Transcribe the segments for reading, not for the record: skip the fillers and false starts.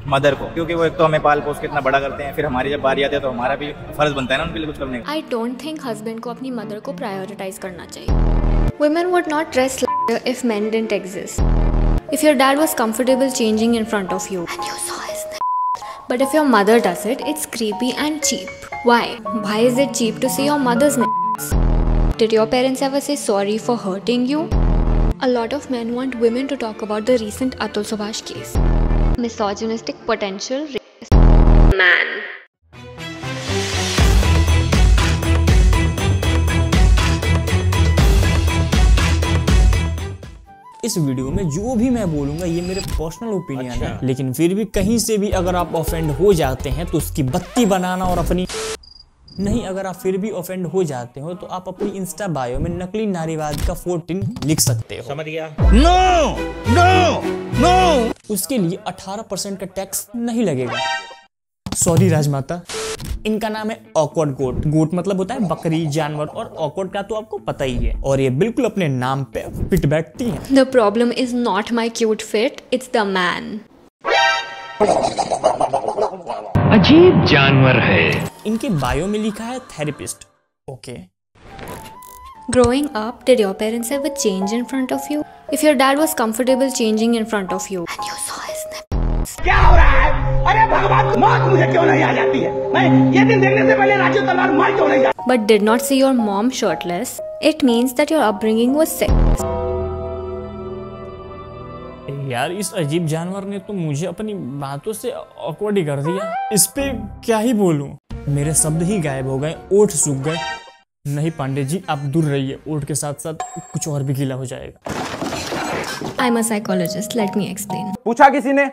Mother को, क्योंकि वो एक तो हमें पाल पोस के इतना बड़ा करते हैं, फिर हमारी जब बारी आती है तो हमारा भी फर्ज बनता है ना उनके लिए कुछ करने का। आई डोंट थिंक हस्बैंड को अपनी मदर को प्रायोरिटाइज करना चाहिए। Women would not dress like if men didn't exist. If your dad was comfortable changing in front of you and you saw his but if your mother does it, it's creepy and cheap. Why? Why is it cheap to see your mother's nipples? Did your parents ever say sorry for hurting you? A lot of men want women to talk about the recent Atul Subhash case. Misogynistic potential racist man. इस video में जो भी मैं बोलूंगा ये मेरे personal opinion है, लेकिन फिर भी कहीं से भी अगर आप ऑफेंड हो जाते हैं तो उसकी बत्ती बनाना और अपनी नहीं, अगर आप फिर भी ऑफेंड हो जाते हो तो आप अपनी इंस्टा बायो में नकली नारीवाद का 14 लिख सकते हो। समझ गया? नो नो नो, उसके लिए 18% का टैक्स नहीं लगेगा। सॉरी राजमाता। इनका नाम है ऑकवर्ड गोट। गोट मतलब होता है बकरी, जानवर, और ऑकवर्ड का तो आपको पता ही है, और ये बिल्कुल अपने नाम पे फिट बैठती हैं। The problem is not my cute fit, it's the man. अजीब जानवर है। इनके बायो में लिखा है therapist. Okay. Growing up, did your parents ever change in front of you? If your dad was comfortable changing in front of you and you saw his nipples. क्या हो रहा है? अरे भगवान, मौत मुझे क्यों नहीं आ जाती है? मैं ये दिन देखने से पहले राजू तलवार मार क्यों नहीं जाती? But did not see your mom shirtless. It means that your upbringing was sick. यार इस अजीब जानवर ने तो मुझे अपनी बातों से ऑकवर्ड ही कर दिया। इस पे क्या ही बोलूं, मेरे शब्द ही गायब हो गए, ओठ सूख गए। नहीं पांडे जी, आप दूर रहिए, ओठ के साथ साथ कुछ और भी गीला हो जाएगा। I'm a psychologist. Let me explain. पूछा किसी ने?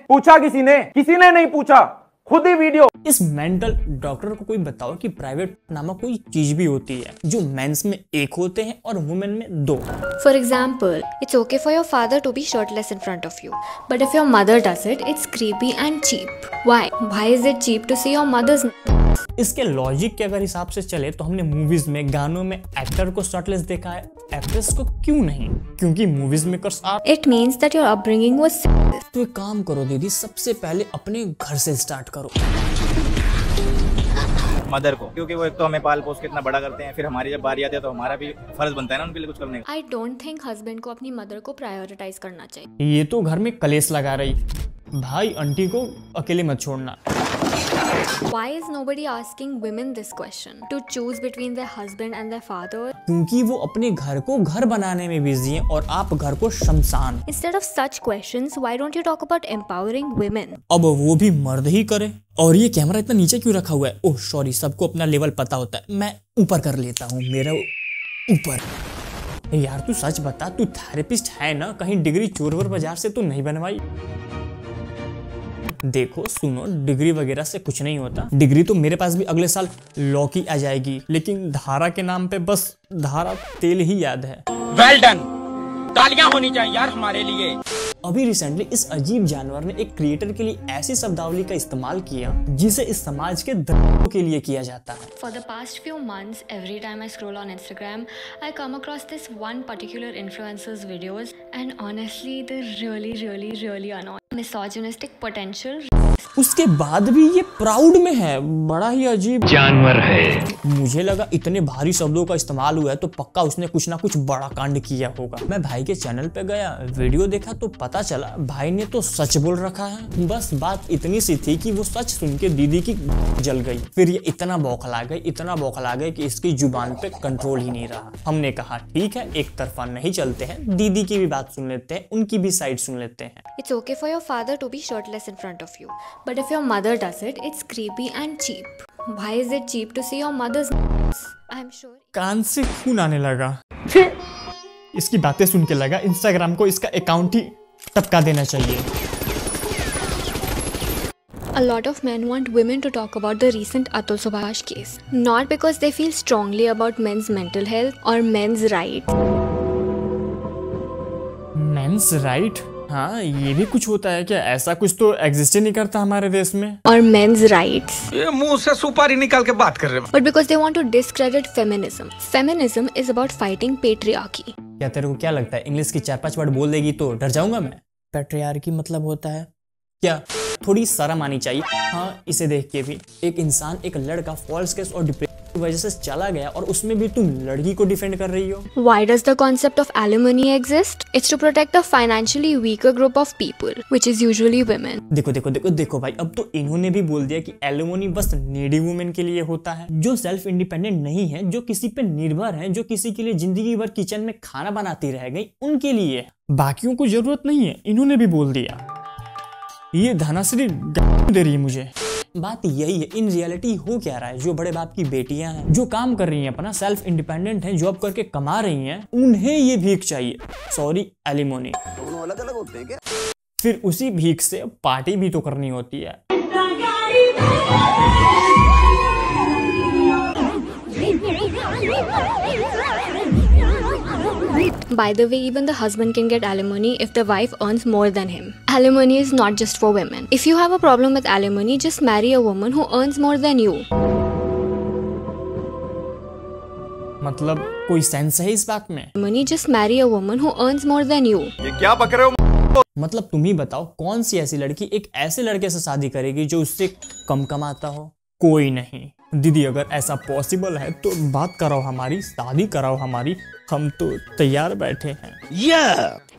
किसी ने नहीं पूछा, खुद ही वीडियो। इस मेंटल डॉक्टर को कोई बताओ कि प्राइवेट नामक कोई चीज भी होती है जो मेंस में 1 होते हैं और वुमेन में 2। For example, it's okay for your father to be shirtless in front of you, but if your mother does it, it's creepy and cheap. Why? Why is it cheap to see your mother's? इसके logic के अगर हिसाब से चले तो हमने movies में, गानों में एक्टर को शर्टलेस देखा है, एक्ट्रेस को क्यों नहीं? क्योंकि movies makers are. It means that your upbringing was sick. तो एक काम करो दीदी, सबसे पहले अपने घर से स्टार्ट करो। मदर को, क्योंकि वो एक तो हमें पाल पोस के इतना बड़ा करते हैं, फिर हमारी जब बारी आती है तो हमारा भी फर्ज बनता है ना उनके लिए कुछ करने का। I don't think husband को अपनी mother को prioritize करना चाहिए। ये तो घर में कलेश लगा रही, भाई आंटी को अकेले मत छोड़ना। Why is nobody asking women this question? To choose between their husband and their father? क्योंकि वो अपने घर को घर बनाने में बिजी हैं और आप घर को शमशान। Instead of such questions, why don't you talk about empowering women? अब वो भी मर्द ही करे। और ये कैमरा इतना नीचे क्यों रखा हुआ है? ओह सॉरी, सबको अपना लेवल पता होता है, मैं ऊपर कर लेता हूँ, मेरा ऊपर। यार तू सच बता, तू थेरेपिस्ट है ना? कहीं डिग्री चोर बाजार से तू नहीं बनवाई? देखो सुनो, डिग्री वगैरह से कुछ नहीं होता। डिग्री तो मेरे पास भी अगले साल लॉ की आ जाएगी, लेकिन धारा के नाम पे बस धारा तेल ही याद है। वेल डन, तालियां होनी चाहिए यार हमारे लिए। अभी रिसेंटली इस अजीब जानवर ने एक क्रिएटर के लिए ऐसी शब्दावली का इस्तेमाल किया जिसे इस समाज के दर्दों के लिए किया जाता है। For the past few months, every time I scroll on Instagram, I come across this one particular influencer's videos, and honestly, they're really annoying. Misogynistic potential. उसके बाद भी ये प्राउड में है, बड़ा ही अजीब जानवर है। मुझे लगा इतने भारी शब्दों का इस्तेमाल हुआ है तो पक्का उसने कुछ ना कुछ बड़ा कांड किया होगा। मैं भाई के चैनल पे गया, वीडियो देखा तो पता चला भाई ने तो सच बोल रखा है। बस बात इतनी सी थी कि वो सच सुन के दीदी की जल गई। फिर ये इतना बौखला गए कि इसकी जुबान पे कंट्रोल ही नहीं रहा। हमने कहा ठीक है, एक तरफा नहीं चलते हैं, दीदी की भी बात सुन लेते हैं, उनकी भी साइड सुन लेते हैं। It's okay for your father to be shirtless in front of you, but if your mother does it, it's creepy and cheap. Why is it cheap to see your mother's? I'm sure. कान से खून आने लगा। इसकी बातें सुन के लगा Instagram को इसका अकाउंट ही टपका देना चाहिए। A lot of men want women to talk about the recent Atul Subhash case, not because they feel strongly about men's mental health or men's rights. Men's right? हाँ, ये भी कुछ होता है क्या? ऐसा कुछ तो एग्जिस्ट ही नहीं करता हमारे देश में। Or men's rights. ये मुंह से सुपारी निकाल के बात कर रहे हैं। But because they want to discredit feminism. Feminism is about fighting patriarchy. क्या तेरे को क्या लगता है इंग्लिश की 4-5 वर्ड बोल देगी तो डर जाऊंगा मैं? पैट्रियार्की मतलब होता है क्या? थोड़ी शर्म आनी चाहिए। हाँ, इसे देख के भी एक इंसान, एक लड़का फॉल्स केस और डिप्रेशन की वजह से चला गया और उसमें भी तुम लड़की को डिफेंड कर रही हो। Why does the concept of alimony exist? It's to protect the financially weaker group of people, which is usually women. देखो भाई, अब तो इन्होंने भी बोल दिया कि एलिमोनी बस नीडी वुमेन के लिए होता है, जो सेल्फ इंडिपेंडेंट नहीं है, जो किसी पे निर्भर है, जो किसी के लिए जिंदगी भर किचन में खाना बनाती रह गई, उनके लिए। बाकियों को जरूरत नहीं है, इन्होंने भी बोल दिया। ये धनाश्री दे रही है मुझे। बात यही है, इन रियलिटी हो क्या रहा है, जो बड़े बाप की बेटियां हैं, जो काम कर रही हैं, अपना सेल्फ इंडिपेंडेंट हैं, जॉब करके कमा रही हैं, उन्हें ये भीख चाहिए, सॉरी एलिमोनी। दोनों अलग अलग होते हैं क्या? फिर उसी भीख से पार्टी भी तो करनी होती है। By the way, even the husband can get alimony if the wife earns more than him. Alimony is not just for women. If you have a problem with alimony, just marry a woman who earns more than you. मतलब कोई sense है इस बात में? Alimony, just marry a woman who earns more than you. ये क्या बक रहे हो? मतलब तुम ही बताओ, कौन सी ऐसी लड़की एक ऐसे लड़के से शादी करेगी जो उससे कम कमाता हो? कोई नहीं। दीदी, अगर ऐसा पॉसिबल है तो बात कराओ हमारी, शादी कराओ हमारी, हम तो तैयार बैठे हैं।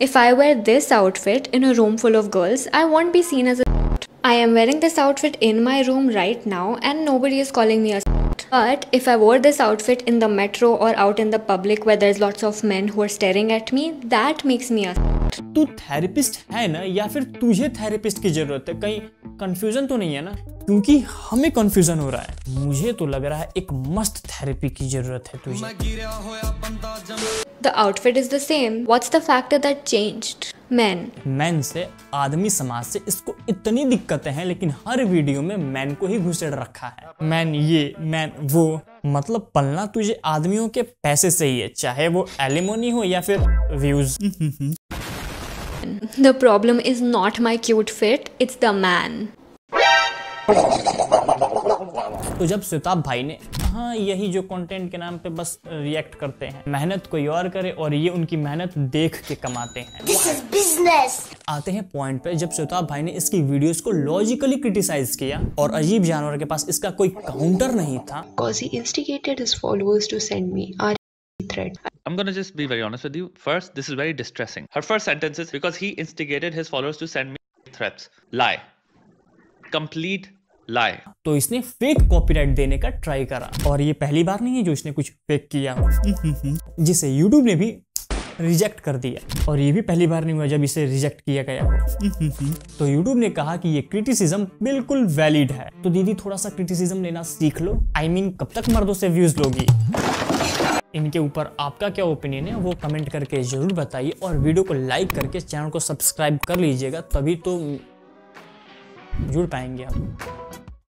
If I wear this outfit in a room full of girls, I won't be seen as a I am wearing this outfit in my room right now and nobody is calling me a But if I wore this outfit in the metro or out in the public where there's lots of men who are staring at me, that makes me a तू therapist है ना, या फिर तुझे therapist की जरूरत है? कहीं कंफ्यूजन तो नहीं है ना? क्योंकि हमें कंफ्यूजन हो रहा है। मुझे तो लग रहा है एक मस्त थेरेपी की जरूरत है तुझे। The outfit is the same. What's the factor that changed? Men से, आदमी समाज से इसको इतनी दिक्कतें हैं, लेकिन हर वीडियो में मैन को ही घुसेड़ रखा है। मैन ये, मैन वो, मतलब पलना तुझे आदमियों के पैसे से ही है, चाहे वो एलिमोनी हो या फिर views. The problem is not my cute fit, it's the man. तो जब श्वेताब भाई ने, हाँ यही जो कंटेंट के नाम पे बस रिएक्ट करते हैं, मेहनत कोई और करे और ये उनकी मेहनत देख के कमाते हैं। This is business. आते हैं पॉइंट पे, जब श्वेताब भाई ने इसकी वीडियोस को लॉजिकली क्रिटिसाइज किया और अजीब जानवर के पास इसका कोई काउंटर नहीं था। Because he instigated his followers to send me threat. I'm gonna just be very honest with you. First, this is very distressing. Her first sentence is because he instigated his followers to send me threats. Lie. Complete lie. तो इसने fake copyright देने का try करा, और ये पहली बार नहीं है जो इसने कुछ फेक किया हो, जिसे YouTube ने भी रिजेक्ट कर दिया, और ये भी पहली बार नहीं हुआ जब इसे रिजेक्ट किया गया हो। तो YouTube ने कहा कि ये क्रिटिसिज्म बिल्कुल वैलिड है। तो दीदी, थोड़ा सा क्रिटिसिज्म लेना सीख लो। I mean, कब तक मर्दों से व्यूज लोगी? इनके ऊपर आपका क्या ओपिनियन है वो कमेंट करके जरूर बताइए, और वीडियो को लाइक करके चैनल को सब्सक्राइब कर लीजिएगा, तभी तो जुड़ पाएंगे हम।